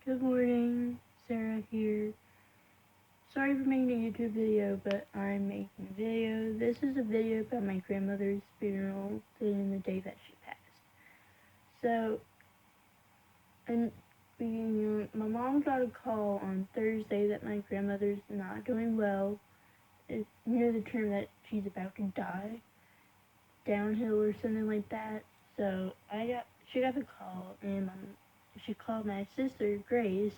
Good morning, Sarah here. Sorry for making a YouTube video, but I'm making a video. This is a video about my grandmother's funeral and the day that she passed. So, and my mom got a call on Thursday that my grandmother's not doing well. The term that she's about to die, downhill or something like that. So she got the call, and she called my sister Grace,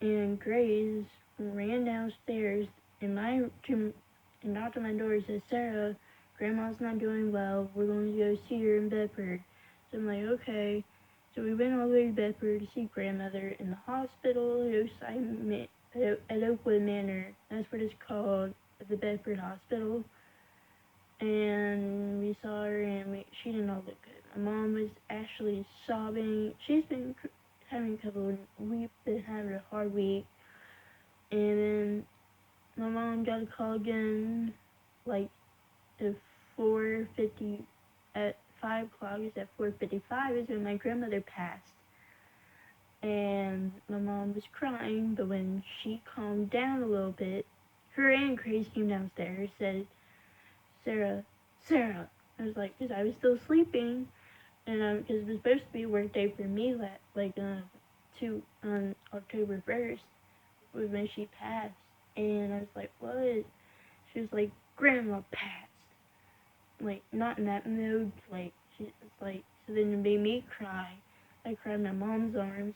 and Grace ran downstairs and knocked on my door and said, "Sarah, Grandma's not doing well. We're going to go see her in Bedford." So I'm like, okay. So we went all the way to Bedford to see grandmother in the hospital at Oakwood Manor. That's what it's called, the Bedford Hospital. And we saw her, and she didn't all look good. My mom was actually sobbing. She's been having we've been having a hard week. And then my mom got a call again, like at 4:50, at 5 o'clock. It's at 4:55 is when my grandmother passed. And my mom was crying, but when she calmed down a little bit, her and Grace came downstairs, said, "Sarah, Sarah." I was like, because I was still sleeping, and because it was supposed to be a work day for me, on October 1st, was when she passed. And I was like, "What?" She was like, "Grandma passed." Like, not in that mood. Like, she was like, so then it made me cry. I cried in my mom's arms.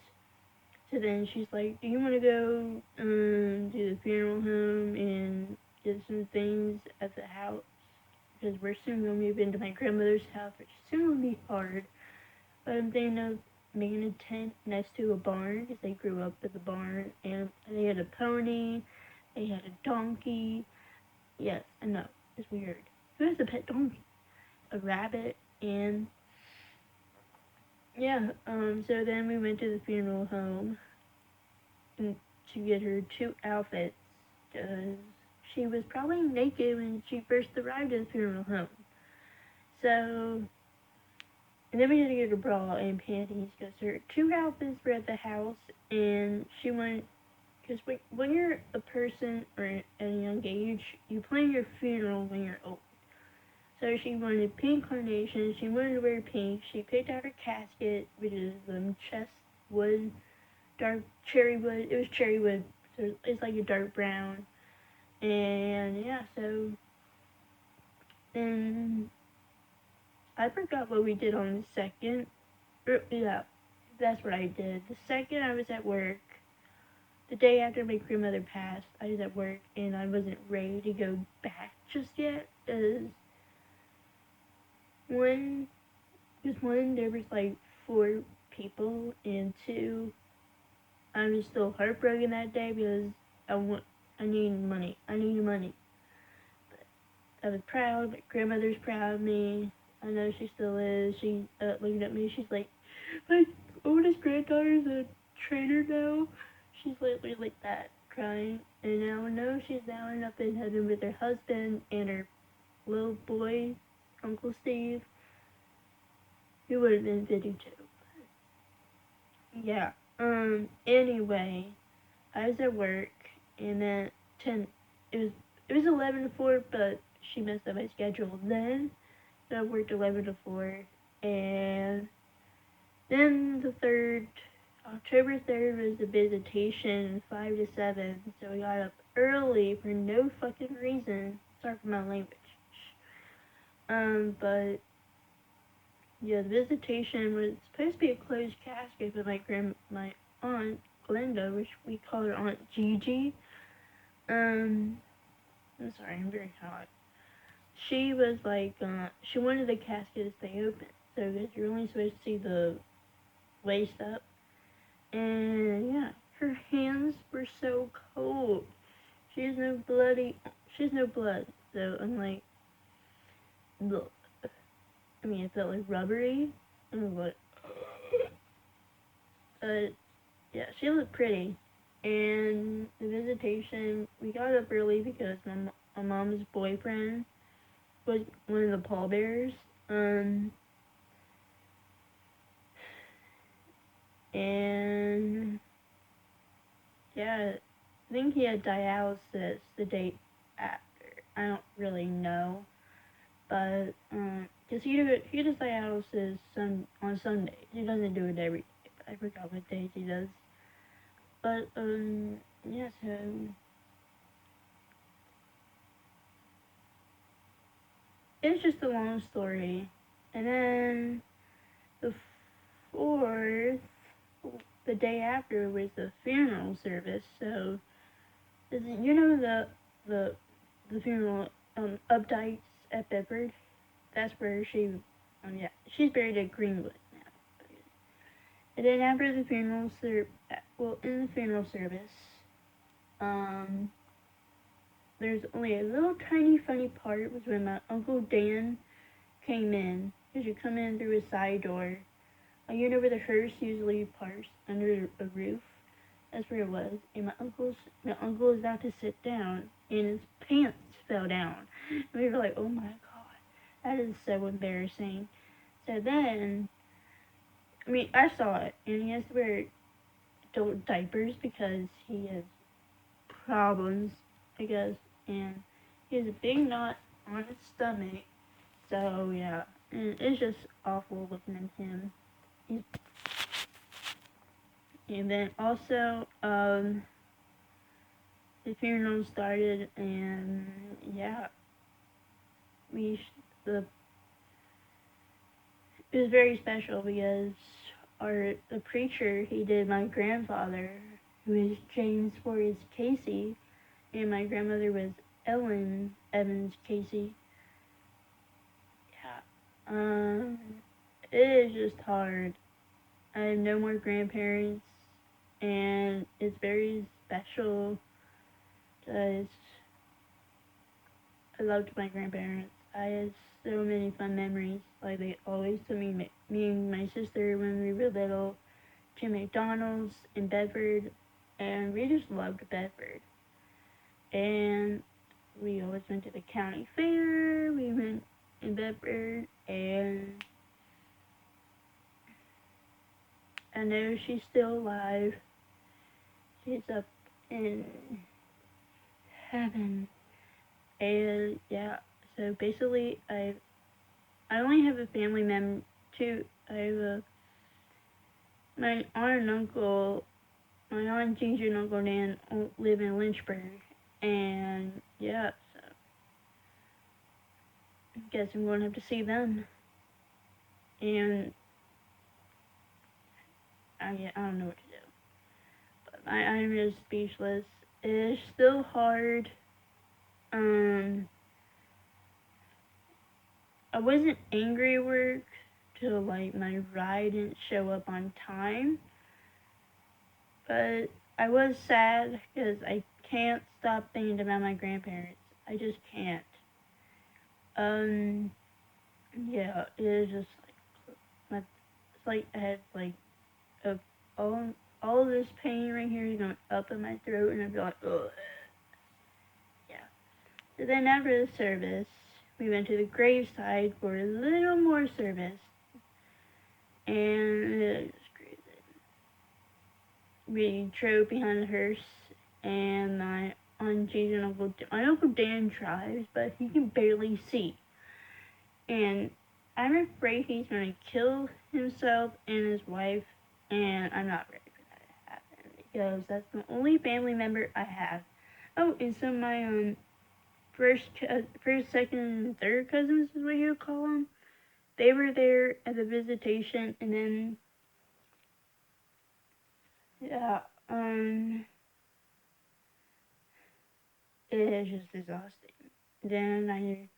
So then she's like, "Do you want to go to the funeral home and get some things at the house? Because we're soon going to move into my grandmother's house, which soon will be hard." But I'm thinking of making a tent next to a barn, because they grew up at the barn, and they had a pony, they had a donkey. Yes, I know, it's weird. Who has a pet donkey? A rabbit, and yeah, so then we went to the funeral home to get her two outfits, because she was probably naked when she first arrived at the funeral home. So, and then we had to get her bra and panties, because her two outfits were at the house, and she went, because when you're a person or at a young age, you plan your funeral when you're old. So she wanted pink carnation. She wanted to wear pink. She picked out her casket, which is chest wood, dark cherry wood. It was cherry wood, so it's like a dark brown. And yeah, so then I forgot what we did on the second. Yeah, that's what I did. The second I was at work, the day after my grandmother passed, I was at work and I wasn't ready to go back just yet. One, because one, there was like four people, and two, I was still heartbroken that day because I needed money. I needed money. But I was proud. My grandmother's proud of me. I know she still is. She looking at me. She's like, "My oldest granddaughter's a trainer now." She's literally like that, crying. And now I know she's down up in heaven with her husband and her little boy, Uncle Steve, who would have been 52. Yeah. Anyway, I was at work, and then 10. It was 11 to 4, but she messed up my schedule then. So I worked 11 to 4, and then October 3rd was the visitation, 5 to 7. So we got up early for no fucking reason. Sorry for my language. But yeah, the visitation was supposed to be a closed casket, but my aunt Glenda, which we call her Aunt Gigi. I'm sorry, I'm very hot. She was like, she wanted the casket to stay open, so that you're only supposed to see the waist up. And yeah, her hands were so cold. She has no blood. So I'm like, look. I mean, it felt like rubbery. But yeah, she looked pretty. And the visitation, we got up early because my mom's boyfriend was one of the pallbearers. And yeah, I think he had dialysis the day after. I don't really know, but cause he does dialysis on Sundays. He doesn't do it every day. But I forgot what days he does. But yeah, so it's just a long story. And then the fourth, the day after was the funeral service. So you know the the funeral Updikes at Bedford. That's where yeah, she's buried at Greenwood now. And then after the in the funeral service, um, there's only a little tiny funny part was when my Uncle Dan came in. Because you come in through a side door. You know where the hearse usually parks under a roof? That's where it was. And my uncle was about to sit down, and his pants fell down. And we were like, oh my god, that is so embarrassing. So then, I mean, I saw it, and he has to wear adult diapers because he has problems, I guess, and he has a big knot on his stomach. So yeah, and it's just awful looking at him. And then also, the funeral started, and yeah, we the it was very special because the preacher he did my grandfather, who is James Forrest Casey, and my grandmother was Ellen Evans Casey. Yeah, it is just hard. I have no more grandparents, and it's very special because I loved my grandparents. I had so many fun memories. Like they always took me and my sister when we were little to McDonald's in Bedford, and we just loved Bedford. And we always went to the county fair. We went in Bedford, and I know she's still alive. She's up in heaven. And yeah, so basically, I only have a family member too. I have my aunt and uncle, my aunt Ginger and Uncle Dan live in Lynchburg, and yeah, so I guess I'm going to have to see them. And I don't know what to do. But I'm just speechless. It's still hard. I wasn't angry at work till like my ride didn't show up on time, but I was sad because I can't stop thinking about my grandparents. I just can't. Um, yeah, it is just like it's like I had like a, all of this pain right here is going up in my throat, and I'd be like, ugh. Yeah. So then after the service, we went to the graveside for a little more service, and it was crazy. We drove behind the hearse, and my auntie and my Uncle Dan drives, but he can barely see. And I'm afraid he's going to kill himself and his wife, and I'm not ready for that to happen because that's the only family member I have. Oh, and so my first, second, and third cousins is what you would call them. They were there at the visitation, and then yeah, it is just exhausting. Then I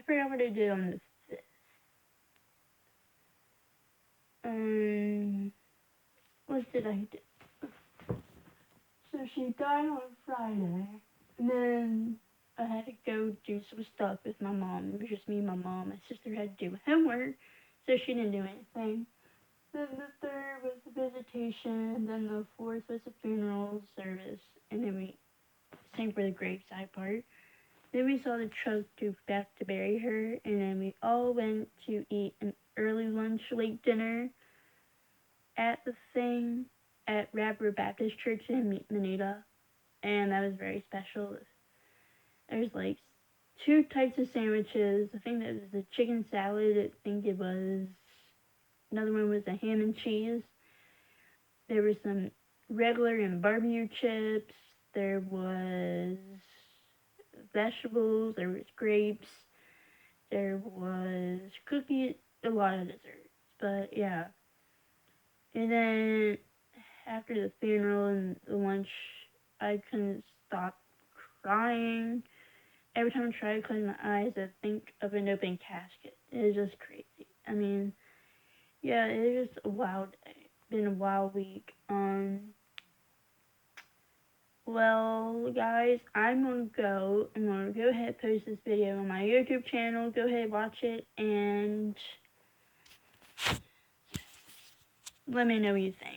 forgot what I did on the 5th. What did I do? So she died on Friday, and then I had to go do some stuff with my mom. It was just me and my mom. My sister had to do homework, so she didn't do anything. Then the 3rd was the visitation, then the 4th was the funeral service, and then we sang for the graveside part. Then we saw the truck back to bury her, and then we all went to eat an early lunch, late dinner at the thing. at Rapper Baptist Church in Manita, and that was very special. There's like 2 types of sandwiches. I think that was the chicken salad. I think it was another one was a ham and cheese. There was some regular and barbecue chips. There was vegetables. There was grapes. There was cookies. A lot of desserts. But yeah. And then after the funeral and the lunch, I couldn't stop crying. Every time I try to close my eyes, I think of an open casket. It is just crazy. I mean, yeah, it was a wild day. Been a wild week. Well, guys, I'm gonna go. I'm gonna go ahead and post this video on my YouTube channel. Go ahead, watch it, and let me know what you think.